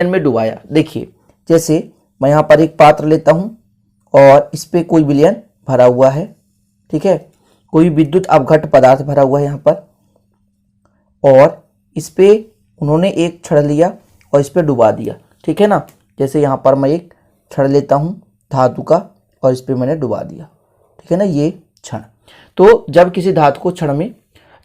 में डुबाया। देखिए जैसे मैं यहाँ पर एक पात्र लेता हूँ और इस पे कोई विलयन भरा हुआ है, ठीक है, कोई विद्युत अपघट्य पदार्थ भरा हुआ है यहाँ पर, और इस पे उन्होंने एक छड़ लिया और इस पे डुबा दिया, ठीक है ना। जैसे यहाँ पर मैं एक छड़ लेता हूँ धातु का और इस पे मैंने डुबा दिया, ठीक है ना, ये छड़। तो जब किसी धातु को छड़ में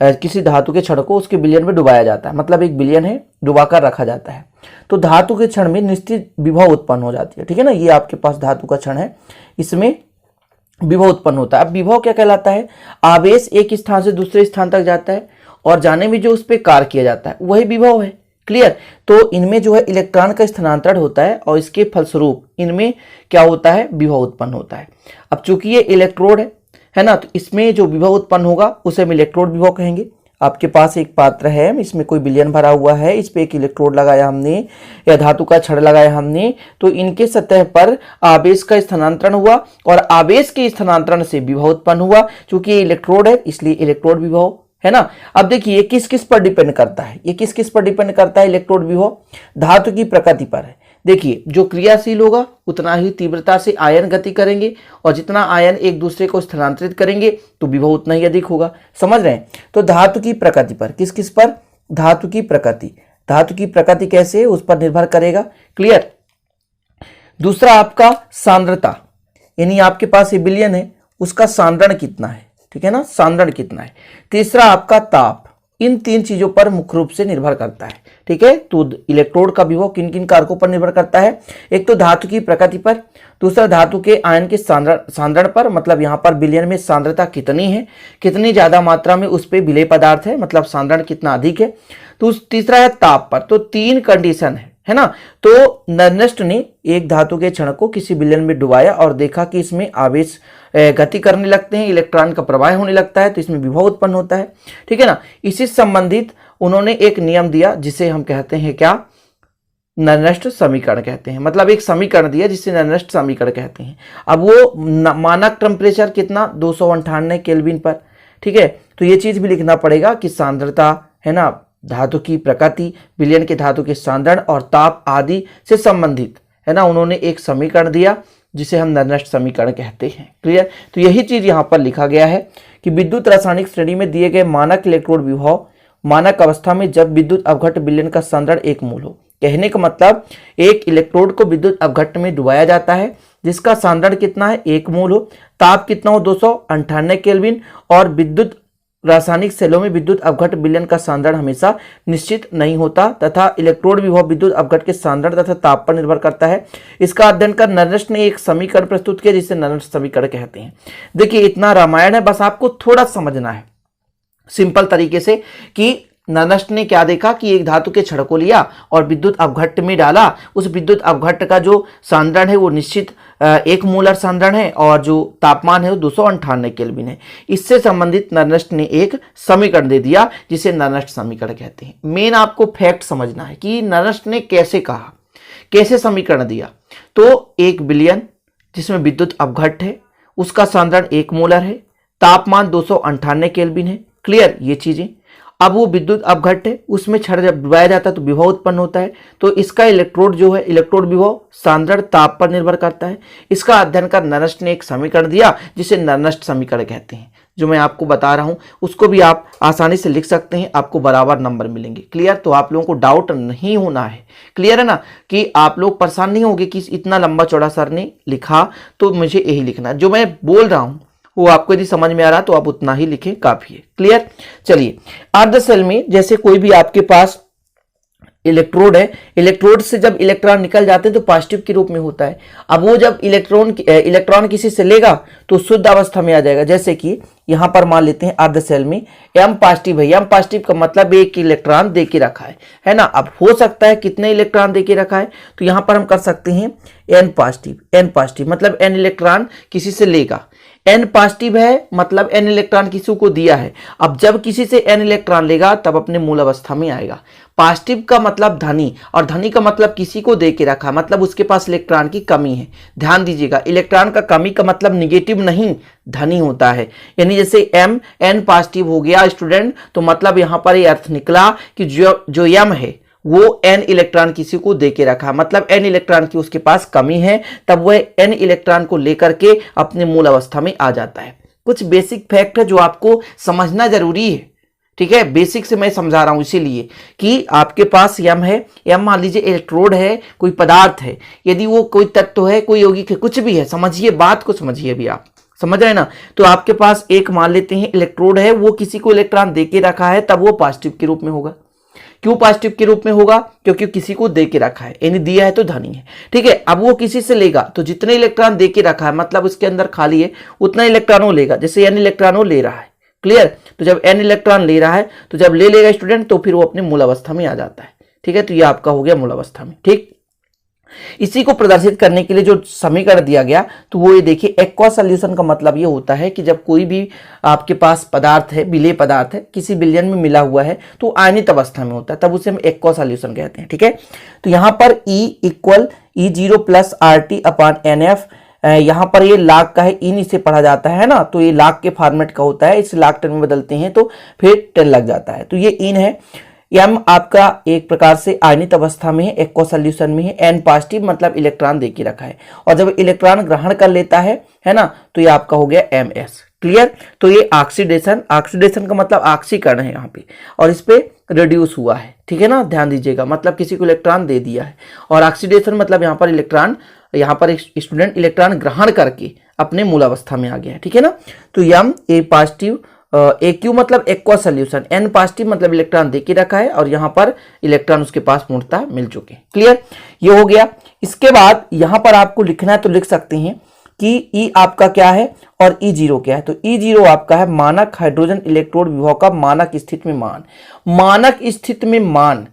किसी धातु के छड़ को उसके विलयन में डुबाया जाता है, मतलब एक विलयन है डुबाकर रखा जाता है, तो धातु के क्षण में निश्चित विभव उत्पन्न हो जाती है, ठीक है ना। ये आपके पास धातु का क्षण है, इसमें विभव उत्पन्न होता है। अब विभव क्या कहलाता है? आवेश एक स्थान से दूसरे स्थान तक जाता है और जाने में जो उस पर कार्य किया जाता है वही विभव है। क्लियर? तो इनमें जो है इलेक्ट्रॉन का स्थानांतरण होता है और इसके फलस्वरूप इनमें क्या होता है? विभव उत्पन्न होता है। अब चूंकि ये इलेक्ट्रोड है ना, तो इसमें जो विभव उत्पन्न होगा उसे हम इलेक्ट्रोड विभव कहेंगे। आपके पास एक पात्र है, इसमें कोई विलयन भरा हुआ है, इस पे एक इलेक्ट्रोड लगाया हमने या धातु का छड़ लगाया हमने, तो इनके सतह पर आवेश का स्थानांतरण हुआ और आवेश के स्थानांतरण से विभव उत्पन्न हुआ। चूंकि ये इलेक्ट्रोड है इसलिए इलेक्ट्रोड विभव, है ना। अब देखिए ये किस किस पर डिपेंड करता है, ये किस किस पर डिपेंड करता है इलेक्ट्रोड विभव? धातु की प्रकृति पर है। देखिए जो क्रियाशील होगा उतना ही तीव्रता से आयन गति करेंगे और जितना आयन एक दूसरे को स्थानांतरित करेंगे तो विभव उतना ही अधिक होगा। समझ रहे हैं? तो धातु की प्रकृति पर, किस किस पर? धातु की प्रकृति। धातु की प्रकृति कैसे है उस पर निर्भर करेगा। क्लियर? दूसरा आपका सांद्रता, यानी आपके पास ये विलयन है उसका सांद्रण कितना है, ठीक है ना, सांद्रण कितना है। तीसरा आपका ताप। इन तीन चीजों पर मुख्य रूप से निर्भर करता है, ठीक है। तो इलेक्ट्रोड का विभव किन किन कारकों पर निर्भर करता है? एक तो धातु की प्रकृति पर, दूसरा धातु के आयन के सांद्रण पर, मतलब यहाँ पर विलयन में सांद्रता कितनी है, कितनी ज्यादा मात्रा में उस पर विलेय पदार्थ है, मतलब सांद्रण कितना अधिक है। तो तीसरा है ताप पर। तो तीन कंडीशन है ना। तो नर्नेस्ट ने एक धातु के क्षण को किसी विलयन में डुबाया और देखा कि इसमें आवेश गति करने लगते हैं, इलेक्ट्रॉन का प्रवाह होने लगता है, तो इसमें विभव उत्पन्न होता है, ठीक है ना। इसी संबंधित उन्होंने एक नियम दिया जिसे हम कहते हैं क्या? नर्नेस्ट समीकरण कहते हैं। मतलब एक समीकरण दिया जिसे नर्नेस्ट समीकरण कहते हैं। अब वो मानक टेम्परेचर कितना? 298 केल्विन पर, ठीक है। तो ये चीज भी लिखना पड़ेगा कि सांद्रता, है ना, धातु की प्रकृति, विलयन के धातु के सांद्रण और ताप आदि से संबंधित, है ना, उन्होंने एक समीकरण दिया जिसे हम नर्नेस्ट समीकरण कहते हैं। क्लियर? तो यही चीज यहां पर लिखा गया है कि विद्युत रासायनिक श्रेणी में दिए गए मानक इलेक्ट्रोड विभव मानक अवस्था में जब विद्युत अपघट्य विलयन का सांद्रण 1 मोल हो। कहने का मतलब एक इलेक्ट्रोड को विद्युत अपघट्य में डुबाया जाता है जिसका सांद्रण कितना है? 1 मोल हो, ताप कितना हो? 298 केल्विन, और विद्युत रासायनिक सेलों में विद्युत अपघट्य विलयन का सांद्रण हमेशा निश्चित नहीं होता तथा इलेक्ट्रोड विभव विद्युत अपघट्य के सांद्रण तथा ताप पर निर्भर करता है। इसका अध्ययन कर नर्नेस्ट ने एक समीकरण प्रस्तुत किया जिसे नर्नेस्ट समीकरण कहते हैं। देखिए इतना रामायण है, बस आपको थोड़ा समझना है सिंपल तरीके से कि नर्नेस्ट ने क्या देखा कि एक धातु के छड़ को लिया और विद्युत अपघट्य में डाला। उस विद्युत अपघट्य का जो सांद्रण है वो निश्चित 1 मोलर सांद्रण है और जो तापमान है वो 298 केल्विन है। इससे संबंधित नर्नेस्ट ने एक समीकरण दे दिया जिसे नर्नेस्ट समीकरण कहते हैं। मेन आपको फैक्ट समझना है कि नर्नेस्ट ने कैसे कहा, कैसे समीकरण दिया। तो एक विलयन जिसमें विद्युत अपघट्य है उसका सांद्रण 1 मोलर है, तापमान 298 केल्विन है। क्लियर? ये चीजें। अब वो विद्युत अपघट्य है, उसमें छड़ जब डुबाया जाता है तो विभव उत्पन्न होता है। तो इसका इलेक्ट्रोड जो है, इलेक्ट्रोड विभव सांद्रण ताप पर निर्भर करता है। इसका अध्ययन कर नर्नेस्ट ने एक समीकरण दिया जिसे नर्नेस्ट समीकरण कहते हैं। जो मैं आपको बता रहा हूं उसको भी आप आसानी से लिख सकते हैं, आपको बराबर नंबर मिलेंगे। क्लियर? तो आप लोगों को डाउट नहीं होना है। क्लियर है ना, कि आप लोग परेशान नहीं होंगे कि इतना लंबा चौड़ा सर ने लिखा तो मुझे यही लिखना। जो मैं बोल रहा हूं वो आपको यदि समझ में आ रहा तो आप उतना ही लिखें, काफी है। क्लियर? चलिए, अर्ध सेल में जैसे कोई भी आपके पास इलेक्ट्रोड है, इलेक्ट्रोड से जब इलेक्ट्रॉन निकल जाते हैं तो पॉजिटिव के रूप में होता है। अब वो जब इलेक्ट्रॉन किसी से लेगा तो शुद्ध अवस्था में आ जाएगा। जैसे कि यहां पर मान लेते हैं अर्ध सेल में एम पॉजिटिव है। एम पॉजिटिव का मतलब एक इलेक्ट्रॉन दे के रखा है ना। अब हो सकता है कितने इलेक्ट्रॉन दे के रखा है, तो यहां पर हम कर सकते हैं एन पॉजिटिव। एन पॉजिटिव मतलब एन इलेक्ट्रॉन किसी से लेगा। एन पॉजिटिव है मतलब एन इलेक्ट्रॉन किसी को दिया है। अब जब किसी से एन इलेक्ट्रॉन लेगा तब अपने मूल अवस्था में आएगा। पॉजिटिव का मतलब धनी, और धनी का मतलब किसी को दे के रखा, मतलब उसके पास इलेक्ट्रॉन की कमी है। ध्यान दीजिएगा, इलेक्ट्रॉन का कमी का मतलब निगेटिव नहीं, धनी होता है। यानी जैसे एम एन पॉजिटिव हो गया स्टूडेंट, तो मतलब यहां पर ये अर्थ निकला कि जो एम है वो n इलेक्ट्रॉन किसी को दे के रखा है, मतलब n इलेक्ट्रॉन की उसके पास कमी है, तब वह n इलेक्ट्रॉन को लेकर के अपने मूल अवस्था में आ जाता है। कुछ बेसिक फैक्ट है जो आपको समझना जरूरी है, ठीक है। बेसिक से मैं समझा रहा हूं इसीलिए कि आपके पास m है, m मान लीजिए इलेक्ट्रोड है, कोई पदार्थ है, यदि वो कोई तत्व है, कोई यौगिक है, कुछ भी है, समझिए बात को, समझिए अभी आप समझ रहे हैं ना। तो आपके पास एक मान लेते हैं इलेक्ट्रोड है, वो किसी को इलेक्ट्रॉन दे के रखा है, तब वो पॉजिटिव के रूप में होगा। क्यों पॉजिटिव के रूप में होगा? क्योंकि किसी को दे के रखा है, यानी दिया है तो धनी है, ठीक है। अब वो किसी से लेगा तो जितने इलेक्ट्रॉन दे के रखा है, मतलब उसके अंदर खाली है, उतना इलेक्ट्रॉन वो लेगा। जैसे n इलेक्ट्रॉन वो ले रहा है, क्लियर। तो जब n इलेक्ट्रॉन ले रहा है, तो जब ले लेगा स्टूडेंट, तो फिर वो अपने मूल अवस्था में आ जाता है, ठीक है। तो ये आपका हो गया मूल अवस्था में, ठीक। इसी को प्रदर्शित करने के लिए जो समीकरण दिया गया, तो वो ये देखिए, एक्वस सॉल्यूशन का मतलब ये होता है कि जब कोई भी आपके पास पदार्थ है, विलेय पदार्थ है, किसी विलयन में मिला हुआ है, तो आयनित अवस्था में होता है, तब उसे हम एक्वस सॉल्यूशन कहते हैं, ठीक है। तो यहाँ पर E equal E0 plus RT upon NF, यहाँ पर ये लाख का है, इन इसे पढ़ा जाता है ना, तो ये लाख के फॉर्मेट का होता है, इसे लाख टन में बदलते हैं तो फिर 10 लग जाता है। तो ये इन है। m आपका एक प्रकार से आयनित अवस्था में है, एक्वस सॉल्यूशन में है, n पॉजिटिव मतलब इलेक्ट्रॉन दे के रखा है, और जब इलेक्ट्रॉन ग्रहण कर लेता है ना, तो ये आपका हो गया ms, क्लियर। तो ये ऑक्सीडेशन, ऑक्सीडेशन का मतलब ऑक्सीकरण है यहाँ पे, और इस पे रिड्यूस हुआ है, ठीक है ना, ध्यान दीजिएगा, मतलब किसी को इलेक्ट्रॉन दे दिया है, और ऑक्सीडेशन मतलब यहाँ पर इलेक्ट्रॉन, यहाँ पर स्टूडेंट इलेक्ट्रॉन ग्रहण करके अपने मूल अवस्था में आ गया है, ठीक है ना। तो m ए पॉजिटिव, AQ मतलब एक्वस सॉल्यूशन, N पॉजिटिव मतलब इलेक्ट्रॉन दे के रखा है, और यहाँ पर इलेक्ट्रॉन उसके पास पूर्णतः मिल चुके हैं, क्लियर। ये हो गया। इसके बाद यहाँ पर आपको लिखना है तो लिख सकते हैं कि E आपका क्या है और E0 क्या है। तो E0 आपका है मानक हाइड्रोजन इलेक्ट्रोड विभव का मानक स्थिति में मान, मानक स्थिति में मान।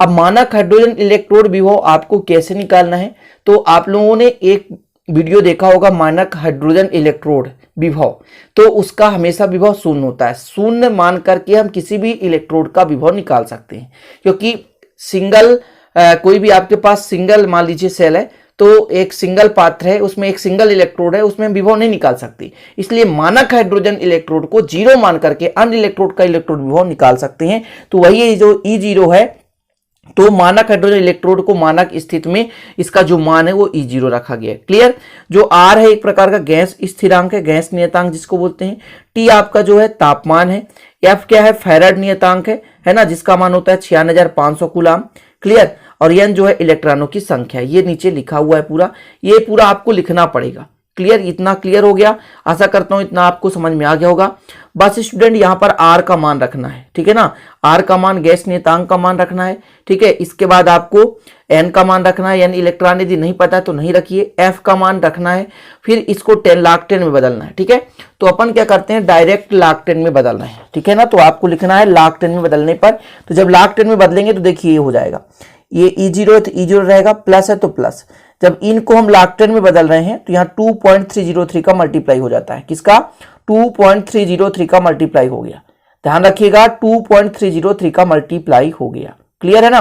अब मानक हाइड्रोजन इलेक्ट्रोड विभव आपको कैसे निकालना है, तो आप लोगों ने एक वीडियो देखा होगा मानक हाइड्रोजन इलेक्ट्रोड विभव, तो उसका हमेशा विभव शून्य होता है। शून्य मान करके हम किसी भी इलेक्ट्रोड का विभव निकाल सकते हैं, क्योंकि सिंगल कोई भी आपके पास सिंगल मान लीजिए सेल है, तो एक सिंगल पात्र है, उसमें एक सिंगल इलेक्ट्रोड है, उसमें विभव नहीं निकाल सकते। इसलिए मानक हाइड्रोजन इलेक्ट्रोड को 0 मान करके अन्य इलेक्ट्रोड का इलेक्ट्रोड विभव निकाल सकते हैं। तो वही जो E0 है, तो मानक हाइड्रोजन इलेक्ट्रोड को मानक स्थिति में इसका जो मान है वो E0 रखा गया है, क्लियर। जो R है एक प्रकार का गैस स्थिरांक है, गैस नियतांक जिसको बोलते हैं। T आपका जो है तापमान है। F क्या है? फैराड नियतांक है ना, जिसका मान होता है 96,500 कूलाम, क्लियर। और N जो है इलेक्ट्रॉनों की संख्या, ये नीचे लिखा हुआ है पूरा, ये पूरा आपको लिखना पड़ेगा, क्लियर। इतना क्लियर हो गया, आशा करता हूं इतना आपको समझ में आ गया होगा। बस स्टूडेंट यहाँ पर R का मान रखना है, ठीक है ना, R का मान गैस नियतांक का मान रखना है, ठीक है। इसके बाद आपको N का मान रखना है, N इलेक्ट्रॉन, यदि नहीं पता तो नहीं रखिए। F का मान रखना है, फिर इसको 10 लाख 10 में बदलना है, ठीक है। तो अपन क्या करते हैं, डायरेक्ट लाख 10 में बदलना है, ठीक है ना। तो आपको लिखना है लाख 10 में बदलने पर, तो जब लाख 10 में बदलेंगे तो देखिए ये हो जाएगा, ये E0 है तो E0 रहेगा, प्लस है तो प्लस। जब इनको हम लाख 10 में बदल रहे हैं तो यहाँ 2.303 का मल्टीप्लाई हो जाता है, किसका? 2.303 का मल्टीप्लाई हो गया, ध्यान रखिएगा, 2.303 का मल्टीप्लाई हो गया, क्लियर है ना।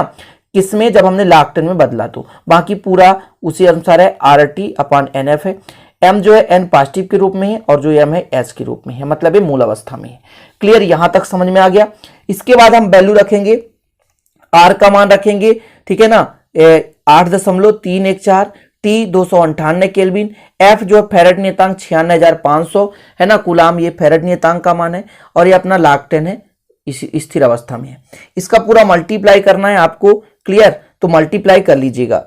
किसमें? जब हमने लाख 10 में बदला, तो बाकी पूरा उसी अनुसार है, RT अपॉन NF है। M जो है N पॉजिटिव के रूप में है, और जो M है S के रूप में है, मतलब ये मूल अवस्था में है, क्लियर। यहां तक समझ में आ गया। इसके बाद हम वैल्यू रखेंगे, R का मान रखेंगे, ठीक है ना, 8.314, T 298 केल्विन, F जो है फैराड नियतांक 96,500 है ना कूलाम, ये फैराड नियतांक का मान है, और ये अपना लाख 10 है, इस स्थिर अवस्था में है। इसका पूरा मल्टीप्लाई करना है आपको, क्लियर। तो मल्टीप्लाई कर लीजिएगा।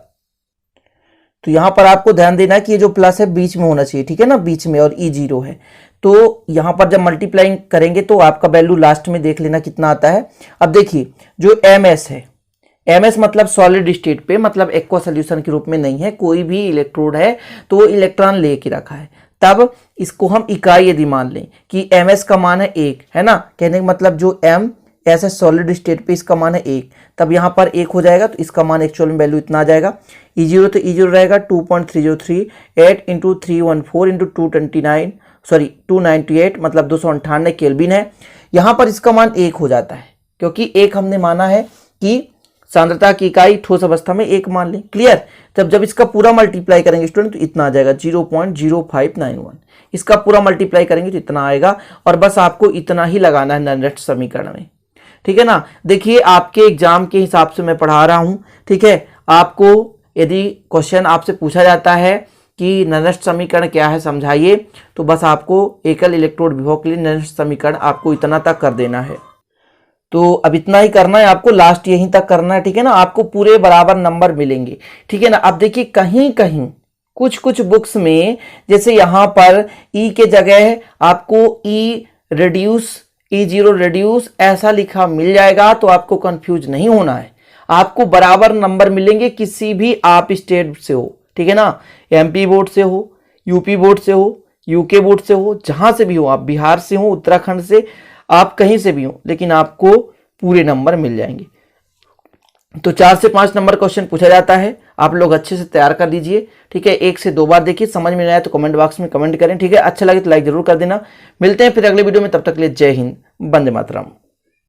तो यहां पर आपको ध्यान देना है कि ये जो प्लस है बीच में होना चाहिए, ठीक है ना, बीच में, और E0 है। तो यहां पर जब मल्टीप्लाई करेंगे तो आपका वैल्यू लास्ट में देख लेना कितना आता है। अब देखिए जो MS है, MS मतलब सॉलिड स्टेट पे, मतलब एक्वा सोल्यूशन के रूप में नहीं है, कोई भी इलेक्ट्रोड है तो इलेक्ट्रॉन लेके रखा है, तब इसको हम इकाई यदि मान लें कि MS का मान है 1, है ना, कहने का मतलब जो M ऐसे सॉलिड स्टेट पे इसका मान है 1, तब यहाँ पर 1 हो जाएगा, तो इसका मान एक्चुअल में वैल्यू इतना आ जाएगा। E0 तो E0 रहेगा 2.3038 इंटू 314 इंटू 298 मतलब 298 केल्विन है। यहाँ पर इसका मान 1 हो जाता है, क्योंकि 1 हमने माना है कि सांद्रता की इकाई ठोस अवस्था में 1 मान लें, क्लियर। जब इसका पूरा मल्टीप्लाई करेंगे स्टूडेंट तो इतना आ जाएगा 0.0591, इसका पूरा मल्टीप्लाई करेंगे तो इतना आएगा, और बस आपको इतना ही लगाना है निर्दिष्ट समीकरण में, ठीक है ना। देखिए आपके एग्जाम के हिसाब से मैं पढ़ा रहा हूं, ठीक है। आपको यदि क्वेश्चन आपसे पूछा जाता है कि ननस्ट समीकरण क्या है समझाइए, तो बस आपको एकल इलेक्ट्रोड विभव के लिए ननस्ट समीकरण आपको इतना तक कर देना है। तो अब इतना ही करना है आपको, लास्ट यहीं तक करना है, ठीक है ना। आपको पूरे बराबर नंबर मिलेंगे, ठीक है ना। अब देखिए कहीं कहीं कुछ कुछ बुक्स में जैसे यहां पर ई के जगह आपको ई रेड्यूस, E0 रेड्यूस ऐसा लिखा मिल जाएगा, तो आपको कंफ्यूज नहीं होना है। आपको बराबर नंबर मिलेंगे किसी भी आप स्टेट से हो, ठीक है ना। MP बोर्ड से हो, यूपी बोर्ड से हो, यूके बोर्ड से हो, जहां से भी हो आप, बिहार से हो, उत्तराखंड से, आप कहीं से भी हो, लेकिन आपको पूरे नंबर मिल जाएंगे। तो 4 से 5 नंबर क्वेश्चन पूछा जाता है, आप लोग अच्छे से तैयार कर लीजिए, ठीक है। 1 से 2 बार देखिए, समझ में नहीं आया तो कमेंट बॉक्स में कमेंट करें, ठीक है। अच्छा लगे तो लाइक जरूर कर देना। मिलते हैं फिर अगले वीडियो में, तब तक के लिए जय हिंद, वंदे मातरम।